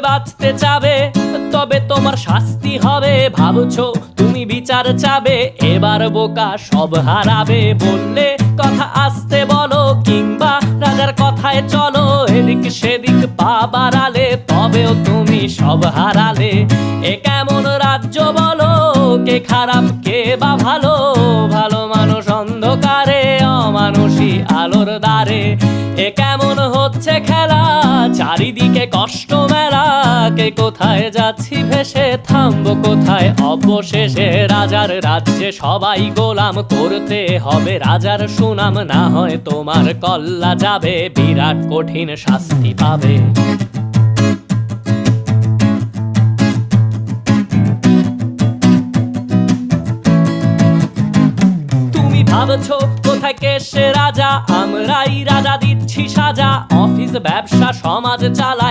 বাঁচতে চাবে, তবে তোমার শাস্তি হবে। ভাবছো তুমি বিচার চাবে, এবার বোকা সব হারাবে। বললে কথা আসতে বলো, কিংবা রাজার কথায় চলো, এদিক সেদিক পা বাড়ালে তবেও তুমি সব হারালে। এ কেমন রাজ্য বলো, কে খারাপ কে বা ভালো? ভালো মানুষ অন্ধকারে, অমানুষী আলোর দ্বারে। এ কেমন হচ্ছে খেলা, চারিদিকে কষ্ট মেলা। কে কোথায় যাচ্ছি ভেসে, থামবো কোথায় অবশেষে? রাজার রাজ্যে সবাই গোলাম, করতে হবে রাজার সুনাম। না হয় তোমার কল্লা যাবে, বিরাট কঠিন শাস্তি পাবে। ভাবছো কোথায় কে সে রাজা, আমরাই রাজা দিচ্ছি সাজা। অফিস ব্যবসা সমাজ চালাই।